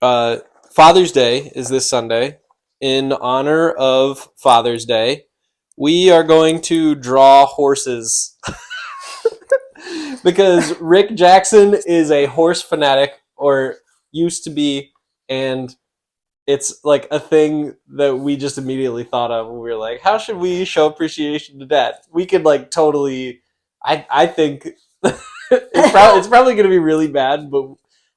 uh, Father's Day is this Sunday. In honor of Father's Day, we are going to draw horses because Rick Jackson is a horse fanatic, or used to be, and it's like a thing that we just immediately thought of when we were like, how should we show appreciation to Dad? We could like totally, I think it's probably going to be really bad, but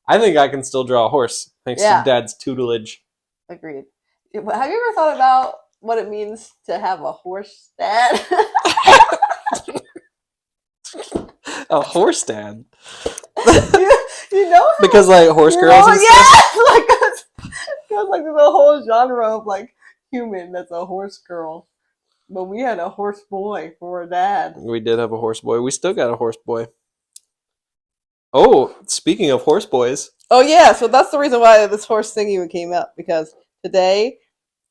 I think I can still draw a horse thanks to Dad's tutelage. Agreed. Have you ever thought about what it means to have a horse dad? A horse dad? you know? Because like horse girls and stuff? Like, because like there's a whole genre of like human that's a horse girl. But we had a horse boy for a dad. We did have a horse boy. We still got a horse boy. Oh, speaking of horse boys. Oh yeah, so that's the reason why this horse thing even came up, because today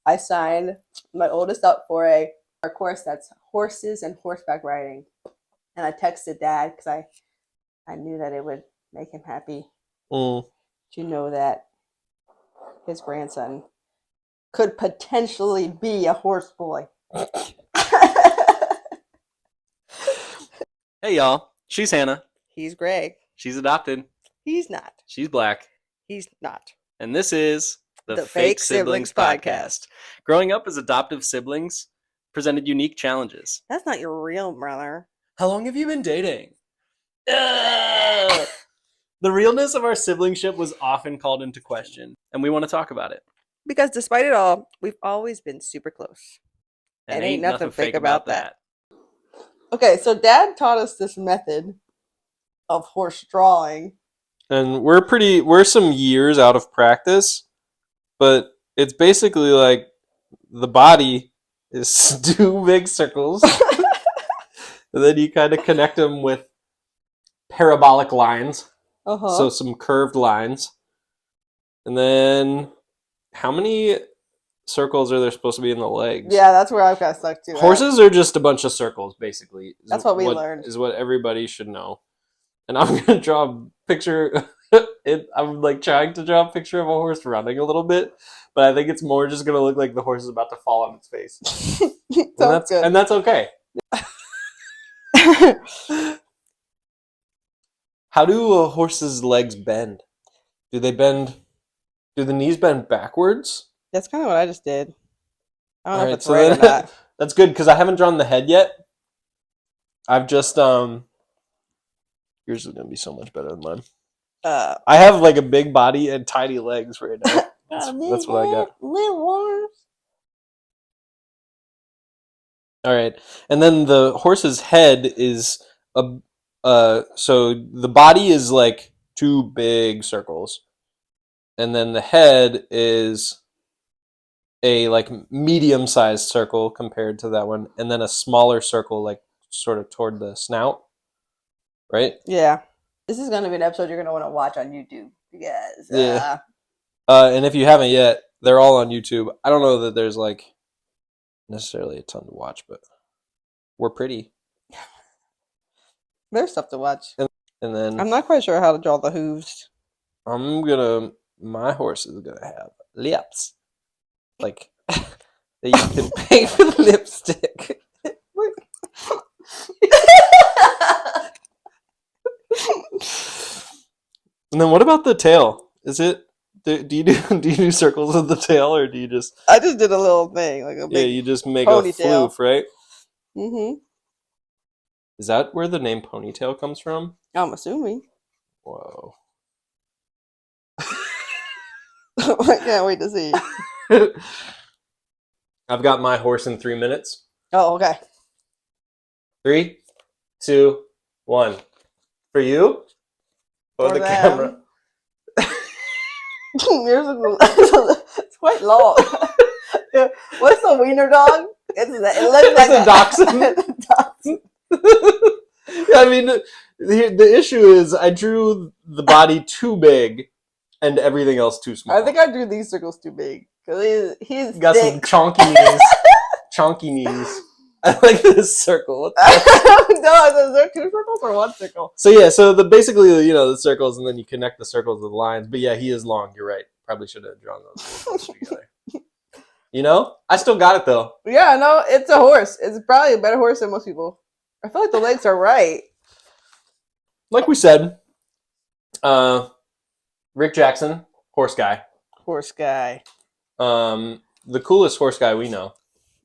I signed my oldest up for a course that's horses and horseback riding. And I texted Dad because I knew that it would make him happy to know that his grandson could potentially be a horse boy. Hey y'all, she's Hannah. He's Greg. She's adopted. He's not. She's black. He's not. And this is the Fake Siblings Podcast. Growing up as adoptive siblings presented unique challenges. That's not your real brother. How long have you been dating? The realness of our siblingship was often called into question, and we want to talk about it. Because despite it all, we've always been super close. And ain't nothing fake about that. Okay, so Dad taught us this method of horse drawing. And we're some years out of practice, but it's basically like the body is two big circles. And then you kind of connect them with parabolic lines. So some curved lines. And then how many circles are there supposed to be in the legs? Yeah, that's where I've got stuck too. Horses are just a bunch of circles, basically. That's what we learned. Is what everybody should know. And I'm going to draw a picture. I'm like trying to draw a picture of a horse running a little bit. But I think it's more just going to look like the horse is about to fall on its face. And that's okay. How do a horse's legs bend? Do the knees bend backwards? That's kind of what I just did. I don't know if it's right or not. That's good, because I haven't drawn the head yet. I've just yours is gonna be so much better than mine. I have like a big body and tiny legs right now. That's what I got. Little ones. All right, and then the horse's head is so the body is like two big circles, and then the head is a like medium-sized circle compared to that one, and then a smaller circle like sort of toward the snout, right? Yeah. This is going to be an episode you're going to want to watch on YouTube, because and if you haven't yet, they're all on YouTube. I don't know that there's like necessarily a ton to watch, but we're pretty. There's stuff to watch. And then I'm not quite sure how to draw the hooves. My horse is gonna have lips, like that you can paint with lipstick. And then what about the tail? Is it? Do you do circles with the tail, or do you just? I just did a little thing, like a big you just make ponytail. A floof, right? Mm-hmm. Is that where the name ponytail comes from? I'm assuming. Whoa. I can't wait to see. I've got my horse in 3 minutes. Oh, okay. 3, 2, 1. For you? For the camera. It's quite long. What's the wiener dog? It's a dachshund. I mean, the issue is I drew the body too big and everything else too small. I think I drew these circles too big, because he's got thick. Some chonky knees. Chonky knees. I like this circle. No, is there 2 circles or 1 circle? So yeah, basically the circles, and then you connect the circles with lines. But yeah, he is long. You're right. probably should have drawn those a little closer together. You know? I still got it, though. Yeah, no, it's a horse. It's probably a better horse than most people. I feel like the legs are right. Like we said, Rick Jackson, horse guy. Horse guy. The coolest horse guy we know.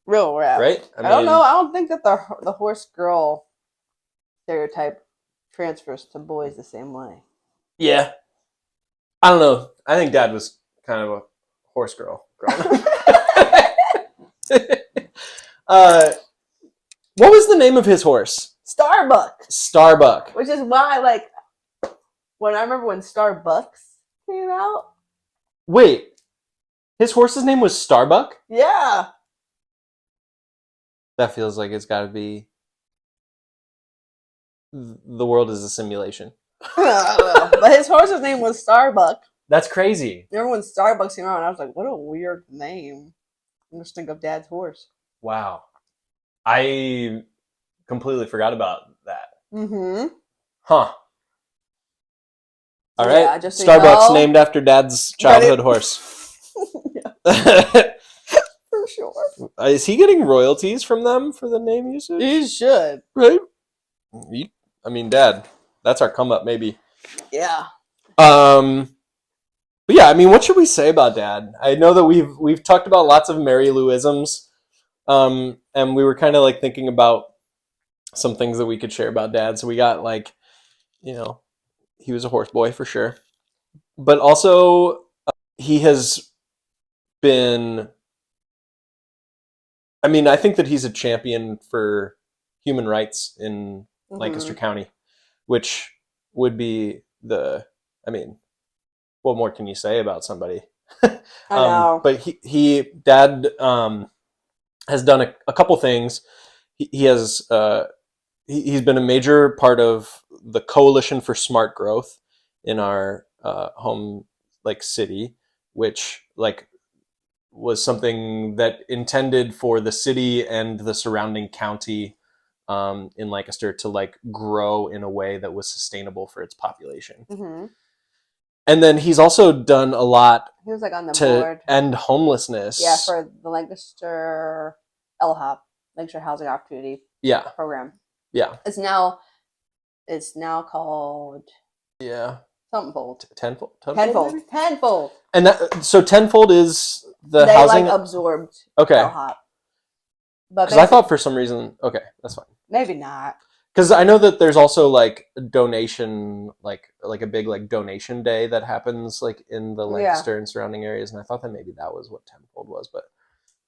Real rap. Right? I don't know. I don't think that the horse girl stereotype transfers to boys the same way. Yeah. I don't know. I think Dad was kind of a horse girl growing up. What was the name of his horse? Starbuck. Which is why, like, when I remember when Starbucks came out. Wait. His horse's name was Starbuck? Yeah. That feels like it's got to be... The world is a simulation. I don't know. But his horse's name was Starbuck. That's crazy. Remember when Starbucks came out, and I was like, what a weird name. I just think of Dad's horse. Wow. I completely forgot about that. Mm-hmm. Huh. All right. Yeah, just so Starbucks you know, named after Dad's childhood horse. Yeah, for sure. Is he getting royalties from them for the name usage? He should. Right? I mean, Dad, that's our come up, maybe. Yeah. But yeah, I mean, what should we say about Dad? I know that we've talked about lots of Mary Lou-isms, and we were kind of like thinking about some things that we could share about Dad. So we got like, you know, he was a horse boy for sure, but also he has been. I mean, I think that he's a champion for human rights in Lancaster County, which would be I mean, what more can you say about somebody? I know. But Dad has done a couple things. He's been a major part of the Coalition for Smart Growth in our home city, which was something that intended for the city and the surrounding county in Lancaster to grow in a way that was sustainable for its population. Mm-hmm. And then he's also done a lot He was on the to board. end homelessness. Yeah, for the Lancaster LHOP, Lancaster Housing Opportunity Program. Yeah. It's now called somethingfold. Tenfold. And so Tenfold is the they housing absorbed LHOP. Because I thought for some reason, okay, that's fine. Maybe not. Because I know that there's also a donation, like a big donation day that happens in the Lancaster and surrounding areas, and I thought that maybe that was what Tenfold was, but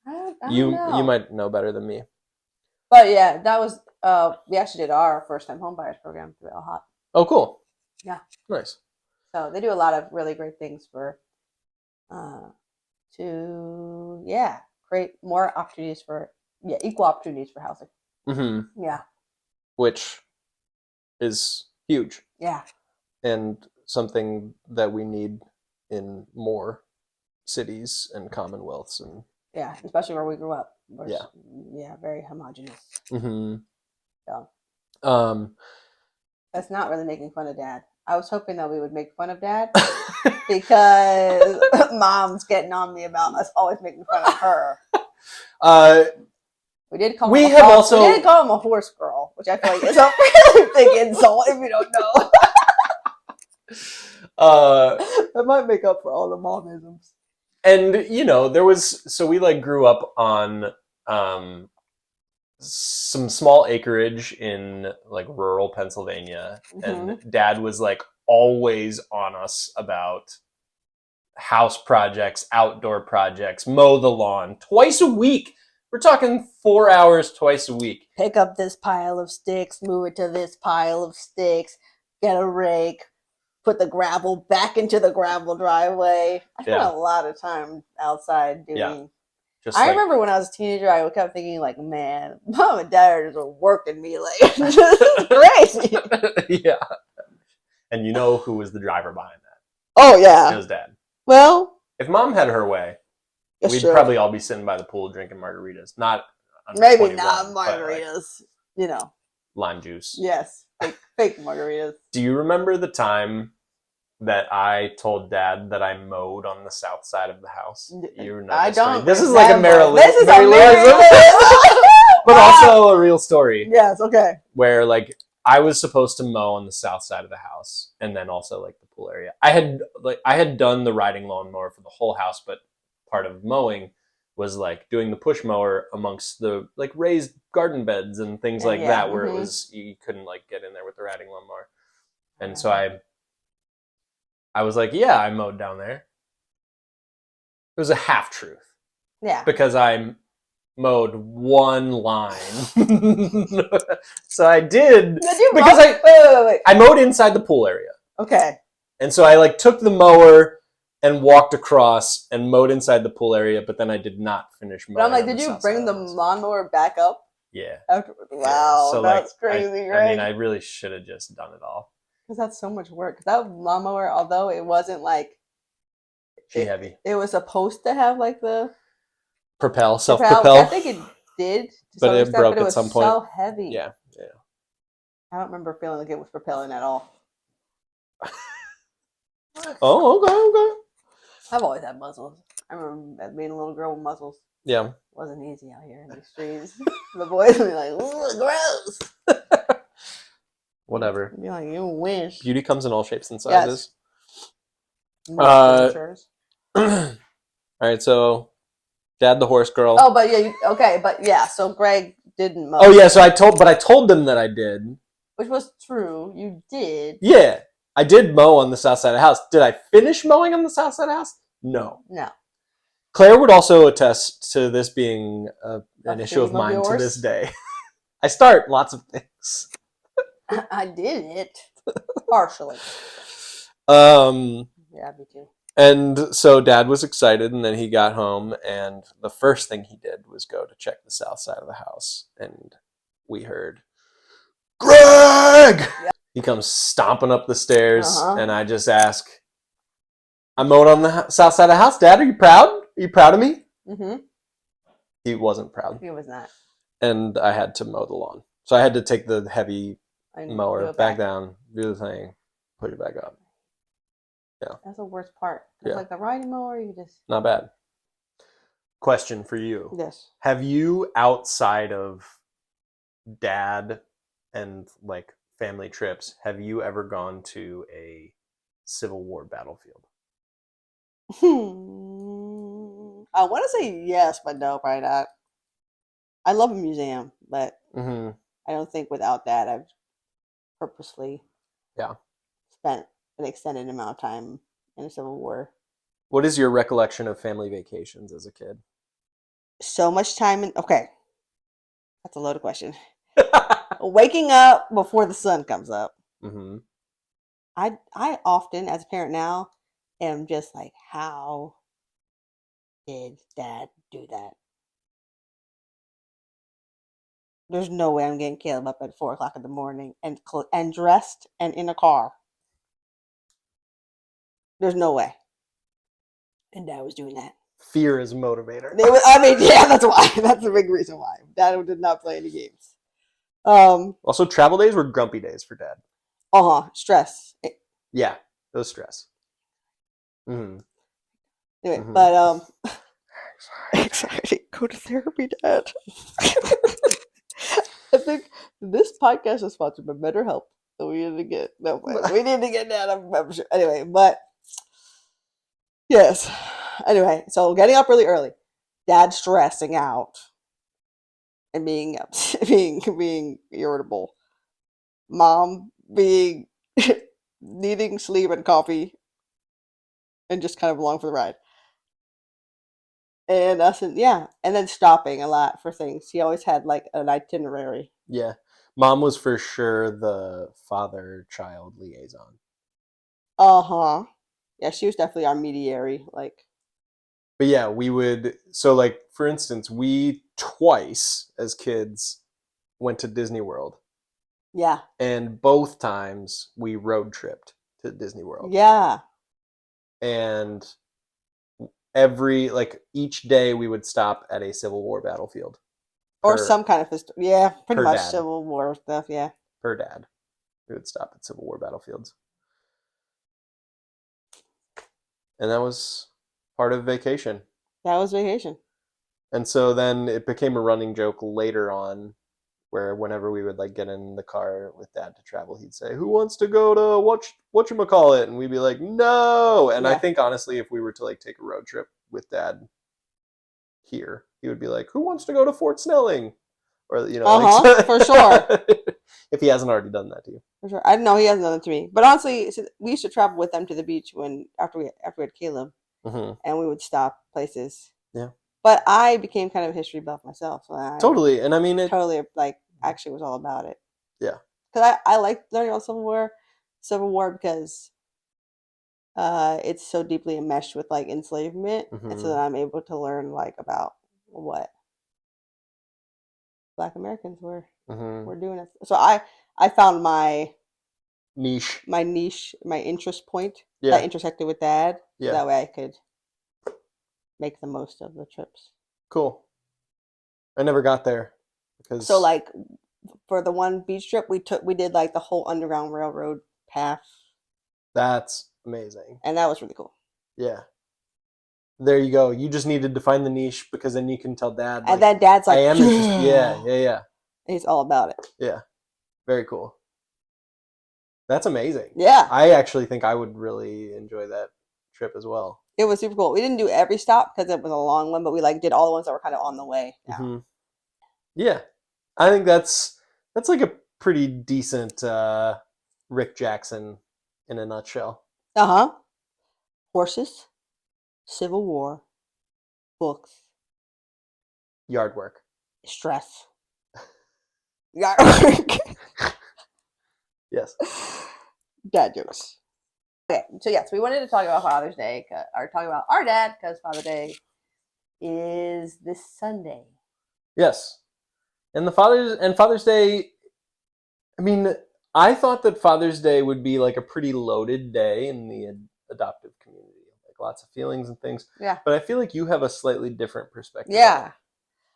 I don't you know. might know better than me. But yeah, that was we actually did our first time home buyers program through LHOP. Oh, cool. Yeah. Nice. So they do a lot of really great things for to create more opportunities for equal opportunities for housing. Mm-hmm. Yeah. Which is huge. Yeah. And something that we need in more cities and commonwealths and especially where we grew up. Very homogenous. Mm-hmm. So that's not really making fun of Dad. I was hoping that we would make fun of Dad because Mom's getting on me about us always making fun of her. We did call him a horse girl, which I feel like is a really big insult if you don't know. That might make up for all the momisms. And we grew up on some small acreage in rural Pennsylvania, and Dad was always on us about house projects, outdoor projects, mow the lawn twice a week. We're talking 4 hours twice a week. Pick up this pile of sticks, move it to this pile of sticks, get a rake, put the gravel back into the gravel driveway. I spent a lot of time outside doing. Yeah. I remember when I was a teenager, I kept thinking, man, Mom and Dad are working me this is crazy. Yeah. And you know who was the driver behind that? Oh, yeah. It was Dad. Well, if Mom had her way, we'd probably all be sitting by the pool drinking margaritas. Not maybe not margaritas, lime juice. Yes, fake margaritas. Do you remember the time that I told Dad that I mowed on the south side of the house? You know I this story. don't. This is like a Mary This is a Mary Mary but also a real story. Yes. Okay. Where like I was supposed to mow on the south side of the house, and then also like the pool area. I had done the riding lawnmower for the whole house, but part of mowing was like doing the push mower amongst the like raised garden beds and things like that, where it was you couldn't like get in there with the riding lawnmower. And so I was like, yeah, I mowed down there. It was a half truth. Yeah. Because I mowed one line. So I did. Because wait. I mowed inside the pool area. Okay. And so I like took the mower and walked across and mowed inside the pool area, but then I did not finish mowing. But I'm like, did you bring the lawnmower back up? Yeah. Wow, so that's like, crazy, right? I mean, I really should have just done it all. Because that's so much work. That lawnmower, although it wasn't like heavy. It was supposed to have like the self-propel. I think it did, but it broke at some point. So heavy. Yeah. I don't remember feeling like it was propelling at all. Oh, okay. I've always had muscles. I remember being a little girl with muscles. Yeah. It wasn't easy out here in the streets. The boys would be like, ooh, gross. Whatever. You'd be like, you wish. Beauty comes in all shapes and sizes. Yes. All right, so Dad the horse girl. Oh, but yeah, so Greg didn't mow. Oh yeah, so I told them that I did. Which was true. You did. Yeah. I did mow on the south side of the house. Did I finish mowing on the south side of the house? No. Claire would also attest to this being an issue of mine to this day. I start lots of things. I did it. Partially. Yeah, me too. And so Dad was excited, and then he got home, and the first thing he did was go to check the south side of the house, and we heard, Greg! Yeah. He comes stomping up the stairs, and I just ask, I mowed on the south side of the house. Dad, are you proud? Are you proud of me? Mm-hmm. He wasn't proud. He was not. And I had to mow the lawn. So I had to take the heavy mower back down, do the thing, put it back up. Yeah. That's the worst part. It's like the riding mower, you just... Not bad. Question for you. Yes. Have you, outside of Dad and like family trips, have you ever gone to a Civil War battlefield? I want to say yes, but no, probably not. I love a museum, but I don't think without that I've purposely spent an extended amount of time in a Civil War. What is your recollection of family vacations as a kid? So much time in... Okay. That's a loaded question. Waking up before the sun comes up. Mm-hmm. I often, as a parent now, am just like, how did Dad do that? There's no way I'm getting Caleb up at 4 o'clock in the morning and dressed and in a car. There's no way. And Dad was doing that. Fear is a motivator. That's why. That's a big reason why. Dad did not play any games. Also, travel days were grumpy days for Dad. Stress. Yeah, it was stress. Mm-hmm. Anyway, but anxiety. Go to therapy, Dad. I think this podcast is sponsored by BetterHelp. So we need to get Dad a membership. Anyway, but yes. Anyway, so getting up really early, Dad stressing out and being irritable, Mom being needing sleep and coffee, and just kind of along for the ride. And us, and then stopping a lot for things. He always had like an itinerary. Yeah, Mom was for sure the father-child liaison. Yeah, she was definitely our mediary. Like, but yeah, we would. So, like for instance, we twice as kids went to Disney World. Yeah. And both times we road tripped to Disney World. Yeah. And each day we would stop at a Civil War battlefield. Or some kind of pretty much Dad. Civil War stuff, yeah. Per Dad. We would stop at Civil War battlefields. And that was part of vacation. That was vacation. And so then it became a running joke later on, where whenever we would like get in the car with Dad to travel, he'd say, "Who wants to go to whatchamacallit?" And we'd be like, "No." And I Yeah. think honestly, if we were to like take a road trip with Dad here, he would be like, "Who wants to go to Fort Snelling?" Or For sure. If he hasn't already done that to you. For sure. I know he hasn't done it to me. But honestly, we used to travel with them to the beach after we had Caleb, Mm-hmm. and we would stop places. Yeah. But I became kind of a history buff myself. So I Totally. And I mean, totally actually was all about it. Yeah. Because I like learning about Civil War because it's so deeply enmeshed with like enslavement, and so that I'm able to learn like about what Black Americans were doing it. So I found my niche, my interest point that intersected with Dad. So that way I could make the most of the trips. Cool. I never got there because so like for the one beach trip we did like the whole Underground Railroad path. That's amazing. And that was really cool. Yeah. There you go. You just needed to find the niche because then you can tell Dad. And then Dad's like, I am interested. Yeah. He's all about it. Yeah. Very cool. That's amazing. Yeah. I actually think I would really enjoy that trip as well. It was super cool. We didn't do every stop because it was a long one, but we like did all the ones that were kind of on the way down. Mm-hmm. Yeah. I think that's like a pretty decent Rick Jackson in a nutshell. Uh-huh. Horses, Civil War, books, yard work, stress, yard work. Yes. Dad jokes. Okay, so yes, we wanted to talk about Father's Day, or talk about our dad, because Father's Day is this Sunday. Yes, and Father's Day. I mean, I thought that Father's Day would be like a pretty loaded day in the adoptive community, like lots of feelings and things. Yeah. But I feel like you have a slightly different perspective. Yeah.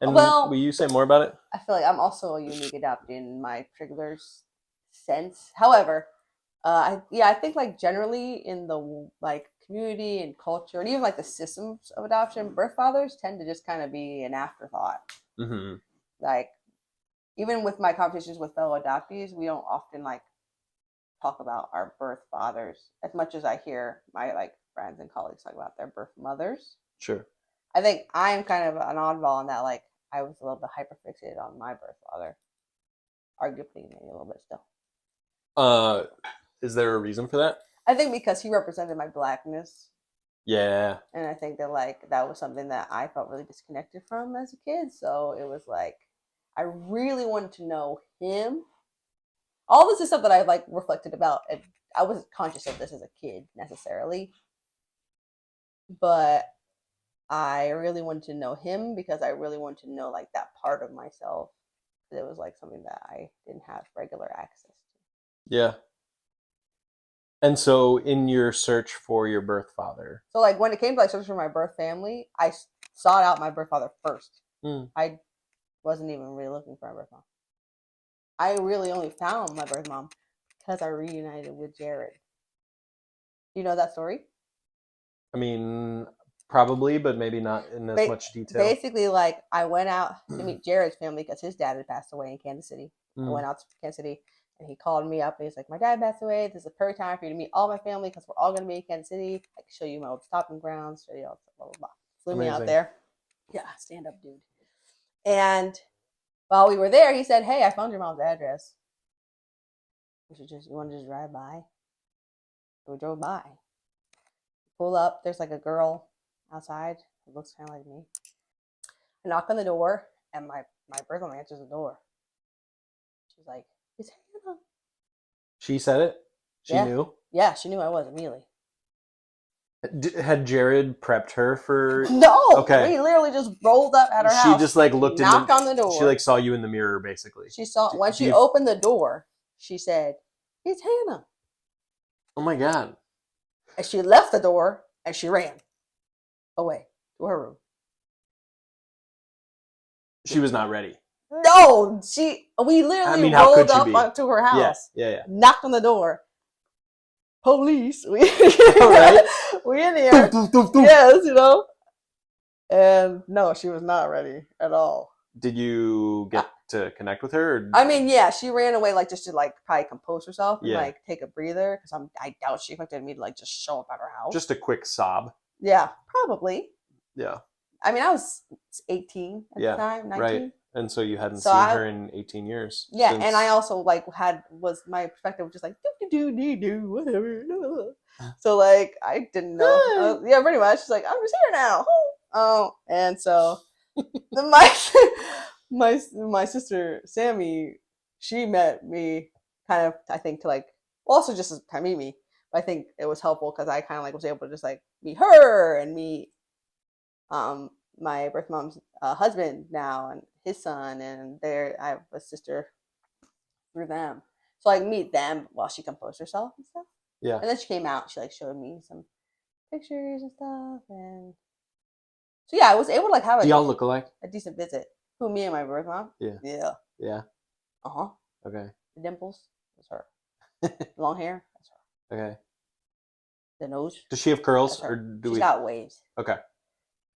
And well, will you say more about it? I feel like I'm also a unique adoptee in my particular sense. However, I think like generally in the like community and culture and even like the systems of adoption, birth fathers tend to just kind of be an afterthought. Mm-hmm. Like even with my conversations with fellow adoptees, we don't often like talk about our birth fathers as much as I hear my like friends and colleagues talk about their birth mothers. Sure. I think I'm kind of an oddball in that like I was a little bit hyperfixated on my birth father. Arguably maybe a little bit still. Is there a reason for that? I think because he represented my Blackness. Yeah. And I think that like that was something that I felt really disconnected from as a kid. So it was like I really wanted to know him. All this is stuff that I like reflected about, and I wasn't conscious of this as a kid necessarily. But I really wanted to know him because I really wanted to know like that part of myself. It was like something that I didn't have regular access to. Yeah. And so in your search for your birth father. So like when it came to like searching for my birth family, I sought out my birth father first. I wasn't even really looking for my birth mom. I really only found my birth mom because I reunited with Jared. You know that story? I mean, probably, but maybe not in as much detail. Basically, like I went out to meet Jared's family because his dad had passed away in Kansas City. I went out to Kansas City and he called me up and he's like, "My dad passed away. This is the perfect time for you to meet all my family because we're all going to be in Kansas City. I can show you my old stopping grounds, show you all blah, blah, blah." Flew me out there. Yeah, stand up, dude. And while we were there, he said, "Hey, I found your mom's address. You want to just drive by?" So we drove by. Pull up. There's like a girl outside who looks kind of like me. I knock on the door, and my birth mom answers the door. She's like, "It's Hannah." She said it? She knew? Yeah, she knew I was immediately. Had Jared prepped her for... No! Okay. We literally just rolled up at her house. She just like looked knocked on the door. She like saw you in the mirror, basically. She saw... When she opened the door, she said, "It's Hannah." Oh my God. And she left the door, and she ran away to her room. She was not ready. No! We literally rolled up to her house. Yeah. Knocked on the door. police. We Right. we in here. Yes, you know. And no, she was not ready at all. Did you get to connect with her? Or... I mean, yeah, she ran away like just to like probably compose herself and Yeah. like take a breather because I doubt she expected me to like just show up at her house. just a quick sob. Yeah, probably. Yeah. I mean, I was 18 at Yeah, the time, 19. right. And so you hadn't So seen I- her in 18 years. Yeah, since- and I also like was my perspective was just like do whatever. So like I didn't know. Yeah, pretty much. She's like, I'm just here now. Oh, and so my sister Sammy, she met me kind of I think to like also just to meet me. But I think it was helpful because I kind of like was able to just like meet her and meet my birth mom's husband now and his son, and I have a sister through them. So I meet them while she composed herself and stuff. Yeah. And then she came out. She like showed me some pictures and stuff, and so yeah, I was able to like have Do y'all look alike? a decent visit. Who, me and my birth mom? Yeah. Yeah. Yeah. Uh huh. Okay. The dimples. That's her. Long hair. That's her. Okay. The nose. Does she have curls That's her. or do She's we? got waves. Okay.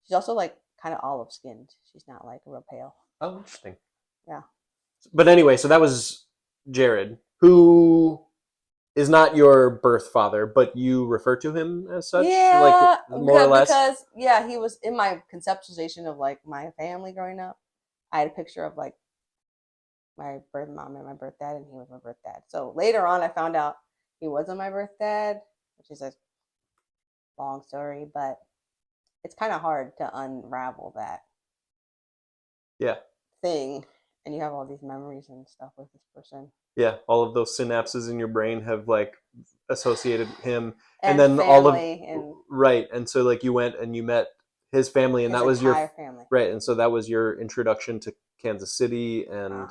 She's also like kind of olive skinned. She's not like real pale. Oh, interesting. Yeah. But anyway, so that was Jared, who is not your birth father, but you refer to him as such, Yeah, like more or less. because yeah, he was in my conceptualization of like my family growing up. I had a picture of like my birth mom and my birth dad, and he was my birth dad. So later on, I found out he wasn't my birth dad, which is a long story, but it's kind of hard to unravel that Yeah. thing, and you have all these memories and stuff with this person. Yeah, all of those synapses in your brain have like associated him, And then all of family and right, and so like you went and you met his family, and his that was your entire family. right, and so that was your introduction to Kansas City and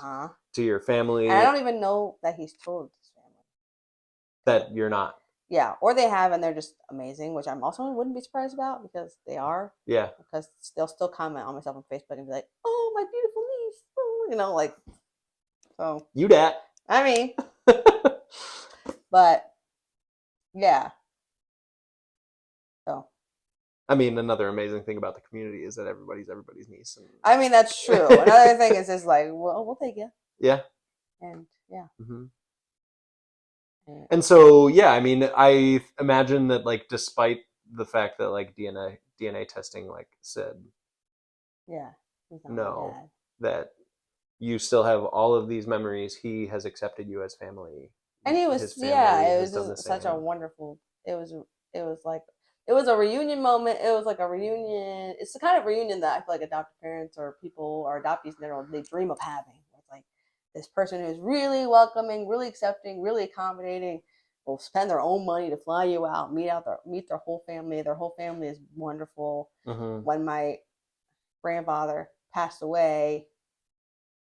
to your family. And I don't even know that he's told his family that you're not. Yeah, or they have, and they're just amazing, which I'm also wouldn't be surprised about because they are. Yeah. Because they'll still comment on myself on Facebook and be like, "Oh, my beautiful niece," oh, you know, like. So. You dat. I mean. But. Yeah. So. I mean, another amazing thing about the community is that everybody's niece. And... I mean, that's true. Another thing is just like, well, we'll take you. Yeah. And yeah. Mm-hmm. And so, yeah, I mean, I imagine that, like, despite the fact that, like, DNA testing, like, said, yeah, no, that you still have all of these memories. He has accepted you as family, and he was, it was just such a wonderful. It was like it was a reunion moment. It was like a reunion. It's the kind of reunion that I feel like adopted parents or people or adoptees in general they dream of having. It's like this person who's really welcoming, really accepting, really accommodating, will spend their own money to fly you out, meet their whole family. Their whole family is wonderful. Mm-hmm. When my grandfather passed away,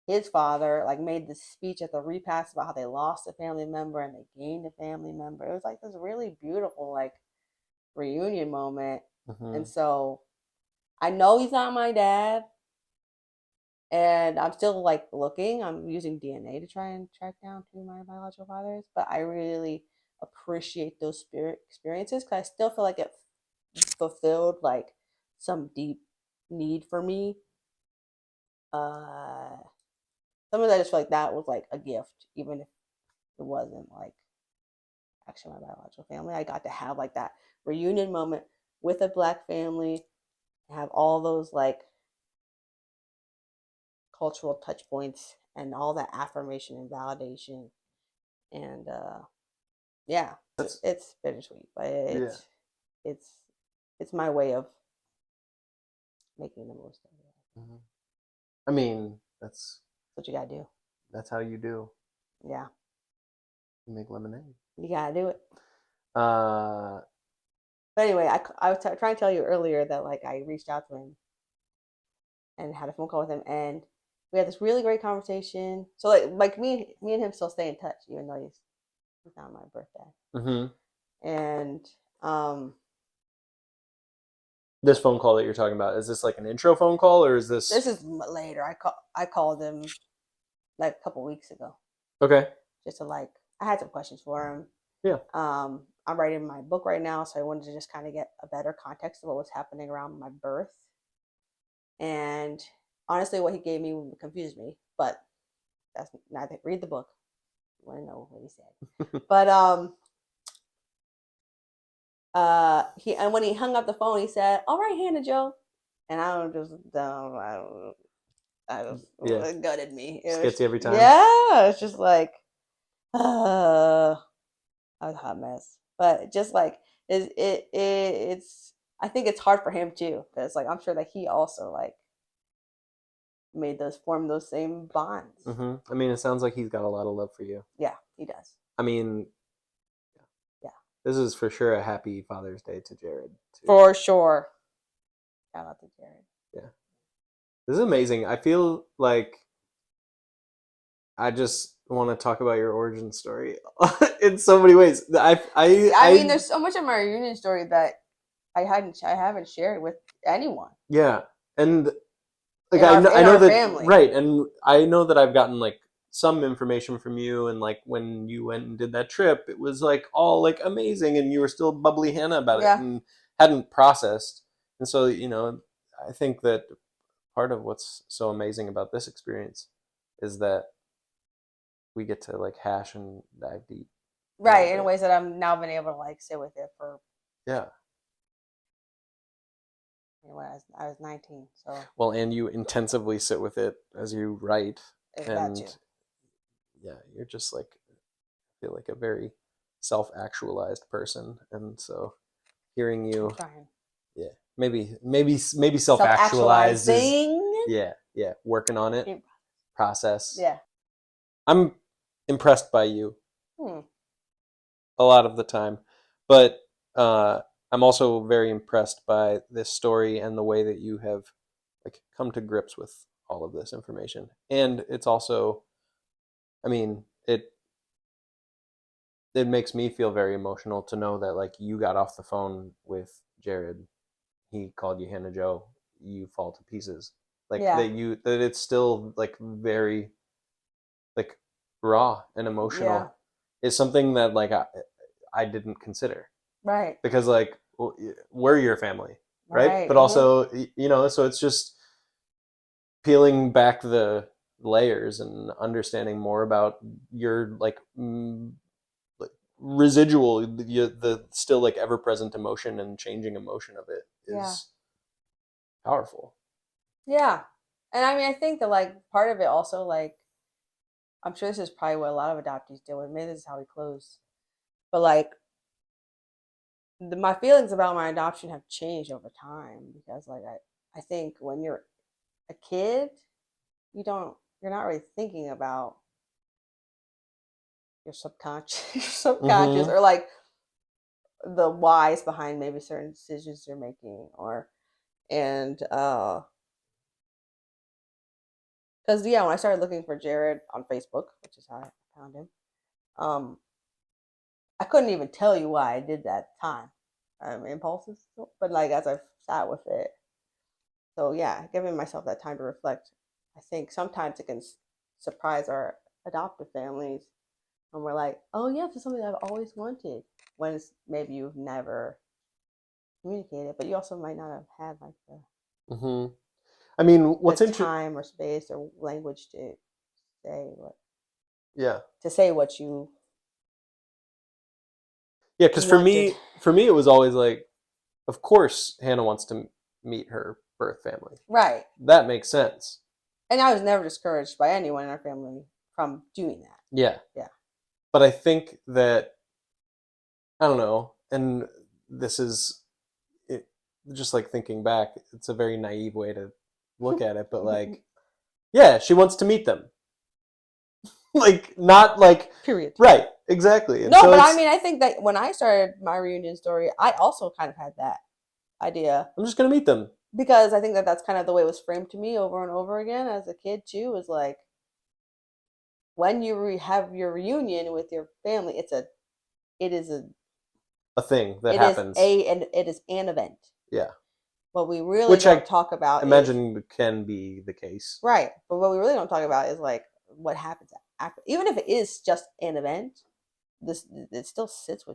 his father like made this speech at the repast about how they lost a family member and they gained a family member. It was like this really beautiful like reunion moment. Mm-hmm. And so I know he's not my dad. And I'm still like looking. I'm using DNA to try and track down who my biological father is. But I really appreciate those experiences because I still feel like it fulfilled like some deep need for me. Sometimes I just feel like that was like a gift, even if it wasn't like actually my biological family. I got to have like that reunion moment with a Black family, have all those like cultural touch points and all that affirmation and validation. And yeah, it's bittersweet, but it's my way of making the most of it. Mm-hmm. I mean, that's what you gotta do. That's how you do. Yeah. You make lemonade. You gotta do it. But anyway, I was trying to tell you earlier that like I reached out to him and had a phone call with him, and we had this really great conversation. So like me and him still stay in touch, even though he's not my birthday. Mm-hmm. And this phone call that you're talking about, is this like an intro phone call, or is this? This is later. I called him like a couple weeks ago. Okay. Just to like, I had some questions for him. Yeah. I'm writing my book right now, so I wanted to just kind of get a better context of what was happening around my birth. And honestly, what he gave me confused me, but that's neither. Read the book. You want to know what he said. But and when he hung up the phone, he said, "All right, Hannah Jo," and I it gutted me. It Gets you every time. Yeah, it's just like, I was a hot mess. But just like it's I think it's hard for him too, because like I'm sure that he also like formed those same bonds. I mean, it sounds like he's got a lot of love for you. Yeah, he does. I mean, yeah, this is for sure a happy Father's Day to Jared too. For sure. Shout out to Jared. Yeah, this is amazing. I feel like I just want to talk about your origin story in so many ways. I mean, there's so much of my reunion story that I haven't shared with anyone. Yeah, and like I know that family. Right, and I know that I've gotten like some information from you, and like when you went and did that trip, it was like all like amazing, and you were still bubbly Hannah about it and hadn't processed. And so I think that part of what's so amazing about this experience is that we get to like hash and dive deep. Right, in ways that I've now been able to like sit with it for. Yeah. When I was 19, so. Well, and you intensively sit with it as you write, and yeah, you're just like feel like a very self-actualized person, and so hearing you, yeah, maybe self-actualized is, yeah, working on it, process. Yeah, I'm impressed by you a lot of the time, but I'm also very impressed by this story and the way that you have like come to grips with all of this information. And it's also, I mean, it makes me feel very emotional to know that like you got off the phone with Jared, he called you Hannah Jo, you fall to pieces. Like that it's still like very like raw and emotional. It's something that like I didn't consider. Right. Because like we're your family, right? But also, so it's just peeling back the layers and understanding more about your like residual, the still like ever present emotion and changing emotion of it is powerful. Yeah. And I mean, I think that like part of it also, like, I'm sure this is probably what a lot of adoptees deal with. Maybe this is how we close. But like, my feelings about my adoption have changed over time, because like I think when you're a kid, you're not really thinking about your subconscious or like the whys behind maybe certain decisions you're making, because when I started looking for Jared on Facebook, which is how I found him, I couldn't even tell you why I did that time. Impulses, but like as I sat with it. So yeah, giving myself that time to reflect. I think sometimes it can surprise our adoptive families when we're like, oh yeah, this is something I've always wanted, when it's maybe you've never communicated, but you also might not have had like the I mean, what's interesting, time or space or language to say what. Yeah. To say what you. Yeah, because for me, it was always like, of course, Hannah wants to meet her birth family. Right. That makes sense. And I was never discouraged by anyone in our family from doing that. Yeah. Yeah. But I think that, I don't know, and this is just like thinking back, it's a very naive way to look at it, but like, yeah, she wants to meet them. Like, not like. Period. Right, exactly. And no, so but I mean, I think that when I started my reunion story, I also kind of had that idea. I'm just going to meet them. Because I think that that's kind of the way it was framed to me over and over again as a kid, too, was like, when you have your reunion with your family, it is a thing that happens. It is an event. Yeah. What we really don't talk about imagine can be the case. Right. But what we really don't talk about is like what happens after. Even if it is just an event, it still stays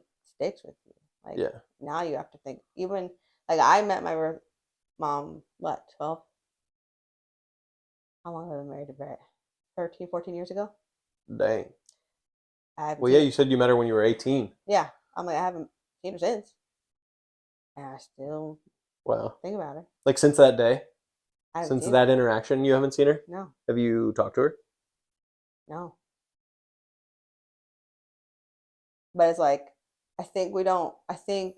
sticks with you. Like Yeah. now you have to think. Even like I met my mom, what, 12? How long have I been married to Brett? 13, 14 years ago. Dang. I haven't Well, seen yeah, her. you said you met her when you were 18. Yeah, I'm like I haven't seen her since, and I still Wow. think about her. Like since that day, I haven't since seen that her. interaction, you haven't seen her? No, Have you talked to her? no. But it's like I think we don't. I think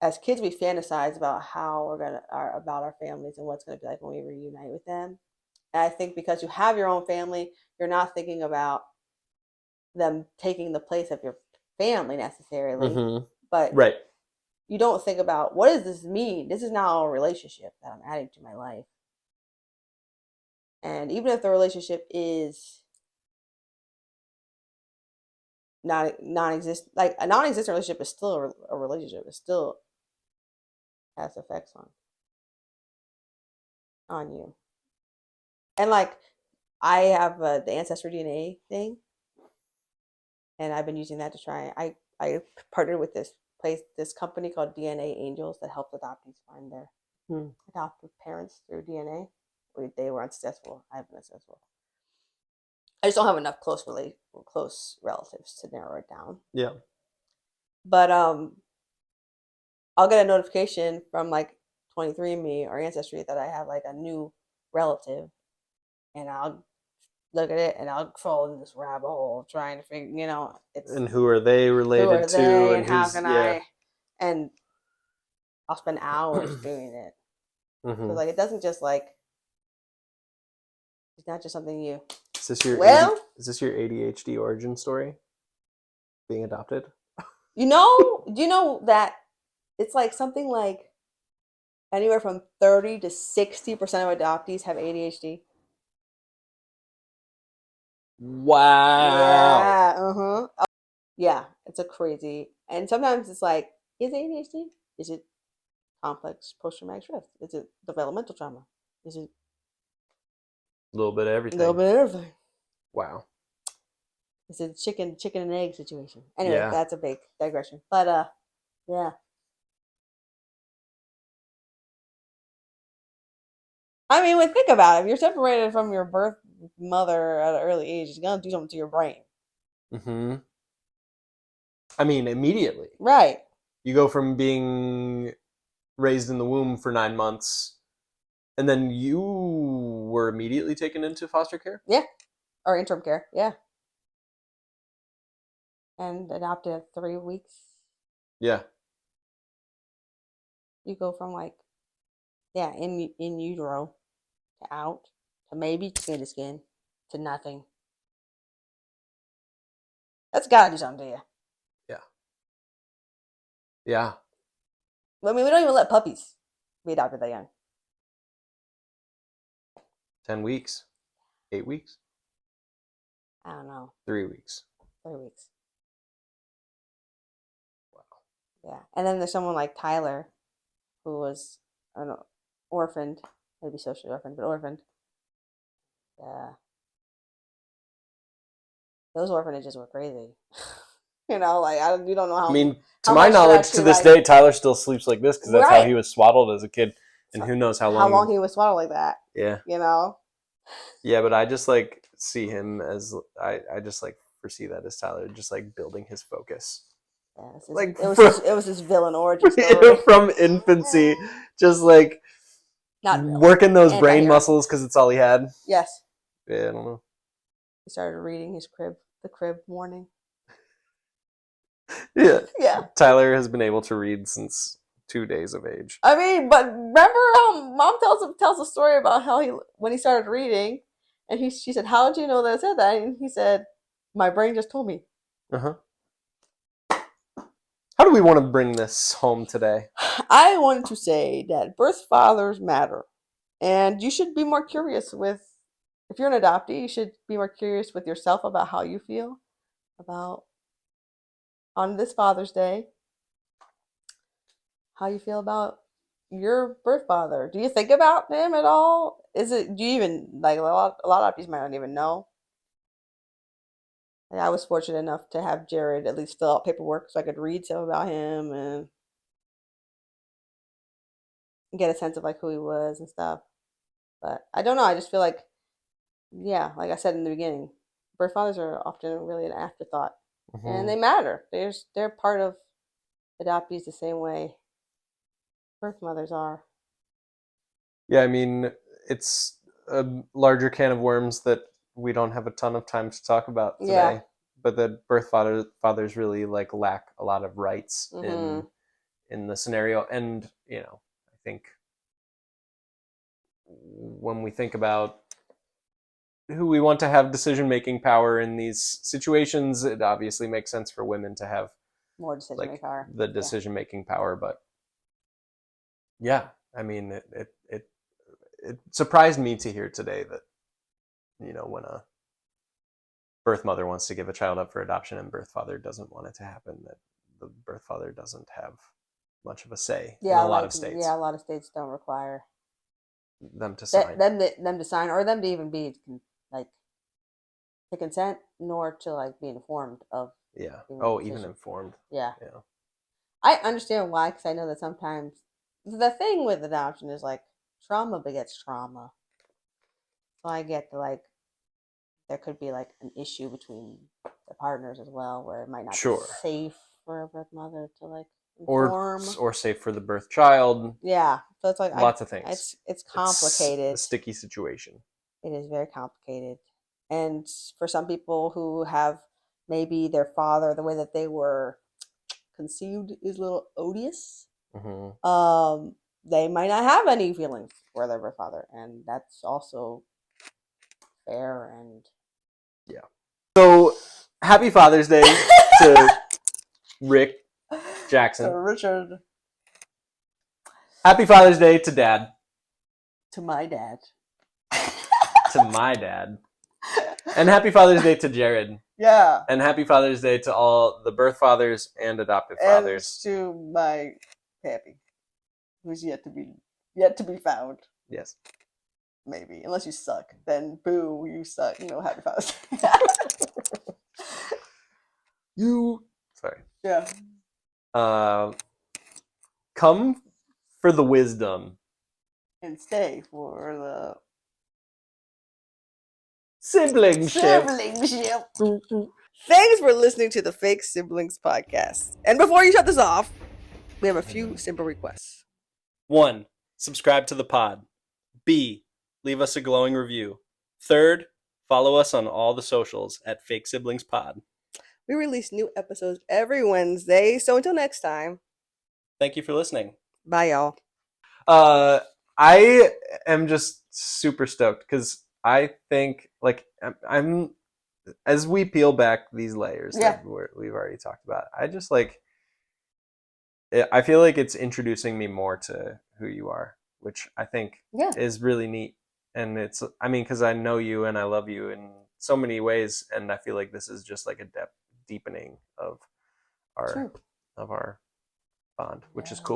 as kids we fantasize about how we're gonna about our families and what's gonna be like when we reunite with them. And I think because you have your own family, you're not thinking about them taking the place of your family necessarily, Mm-hmm. but Right. you don't think about what does this mean? This is now a relationship that I'm adding to my life. And even if the relationship is not non-existent, like a non-existent relationship is still a relationship. It still has effects on you. And like I have the ancestry DNA thing, and I've been using that to try. I partnered with this company called DNA Angels that helps adoptees find their adoptive parents through DNA. They were unsuccessful. I've been successful. I just don't have enough close relatives to narrow it down. Yeah. But I'll get a notification from like 23andMe or Ancestry that I have like a new relative, and I'll look at it and I'll fall in this rabbit hole trying to figure, it's And who are they who related are to? they And and how who's, can yeah. and I'll spend hours doing it. Mm-hmm. So like it doesn't just like it's not just something you. Is this your Well, is this your ADHD origin story? Being adopted? do you know that it's like something like anywhere from 30 to 60% of adoptees have ADHD? Wow. Yeah, uh-huh. Yeah, it's a crazy. And sometimes it's like, is it ADHD? Is it complex post-traumatic stress? Is it developmental trauma? Is it A little bit of a everything. little bit of everything? Wow. It's a chicken and egg situation. Anyway, Yeah. that's a big digression. But yeah. I mean, think about it. If you're separated from your birth mother at an early age, it's gonna do something to your brain. Mm-hmm. I mean, immediately. Right. You go from being raised in the womb for 9 months, and then you were immediately taken into foster care? Yeah. Or interim care. Yeah. And adopted at 3 weeks. Yeah. You go from like, yeah, in utero to out to maybe skin to skin to nothing. That's gotta do something to you. Yeah. Yeah. I mean, we don't even let puppies be adopted that young. 10 weeks. 8 weeks. I don't know. 3 weeks. 3 weeks. Wow. Yeah. And then there's someone like Tyler who was, I don't know, orphaned, maybe socially orphaned, but orphaned. Yeah. Those orphanages were crazy. You don't know I mean, to how my much knowledge, actually, to this like, day, Tyler still sleeps like this because that's how right. he was swaddled as a kid, and who knows how long. he was swaddled like that. Yeah. Yeah, but I just like see him as I just like foresee that as Tyler just like building his focus. Yeah, Like it was his villain origin story. from infancy, just like Not villain. working those brain Anti-hero. muscles because it's all he had. Yes. Yeah, I don't know. He started reading the crib warning. Yeah. Yeah. Tyler has been able to read since 2 days of age. I mean, but remember how Mom tells a story about how when he started reading, and she said, "How did you know that I said that?" And he said, "My brain just told me." Uh-huh. How do we want to bring this home today? I wanted to say that birth fathers matter, and you should be more curious with. If you're an adoptee, you should be more curious with yourself about how you feel about on this Father's Day. How you feel about your birth father? Do you think about him at all? Do you even like a lot of adoptees might not even know? And I was fortunate enough to have Jared at least fill out paperwork so I could read some about him and get a sense of like who he was and stuff. But I don't know. I just feel like, yeah, like I said in the beginning, birth fathers are often really an afterthought, and they matter. They're part of adoptees the same way birth mothers are. Yeah, I mean, it's a larger can of worms that we don't have a ton of time to talk about today. Yeah. But that fathers really like lack a lot of rights Mm-hmm. in the scenario, and I think when we think about who we want to have decision-making power in these situations, it obviously makes sense for women to have More decision like power. the decision-making power. But yeah, I mean, it surprised me to hear today that when a birth mother wants to give a child up for adoption and birth father doesn't want it to happen, that the birth father doesn't have much of a say in a lot of states. Yeah, a lot of states don't require them to sign. them to sign, or them to even be like to consent, nor to like be informed of. Yeah. Even even informed. Yeah. Yeah. I understand why, because I know that sometimes the thing with adoption is like trauma begets trauma. So I get like there could be like an issue between the partners as well, where it might not be safe for a birth mother to like inform, or safe for the birth child. Yeah, so it's like lots of things. It's complicated. It's a sticky situation. It is very complicated, and for some people who have maybe their father, the way that they were conceived is a little odious. Mm-hmm. They might not have any feelings for their birth father, and that's also fair. And yeah. So happy Father's Day to Rick Jackson. Richard. Happy Father's Day to Dad. To my dad. To my dad. And happy Father's Day to Jared. Yeah. And happy Father's Day to all the birth fathers and adoptive fathers. And to my pappy, who's yet to be found. Yes. Maybe. Unless you suck. Then boo, you suck. Happy Father's Day. Sorry. Yeah. Come for the wisdom. And stay for the Siblingship. Thanks for listening to the Fake Siblings podcast. And before you shut this off, we have a few simple requests. 1. Subscribe to the pod. B. Leave us a glowing review. 3rd, follow us on all the socials at Fake Siblings Pod. We release new episodes every Wednesday, so until next time. Thank you for listening. Bye, y'all. I am just super stoked because I think I'm as we peel back these layers that we've already talked about, I just I feel like it's introducing me more to who you are, which I think is really neat. And because I know you and I love you in so many ways, and I feel like this is just like a deepening of our bond, which is cool.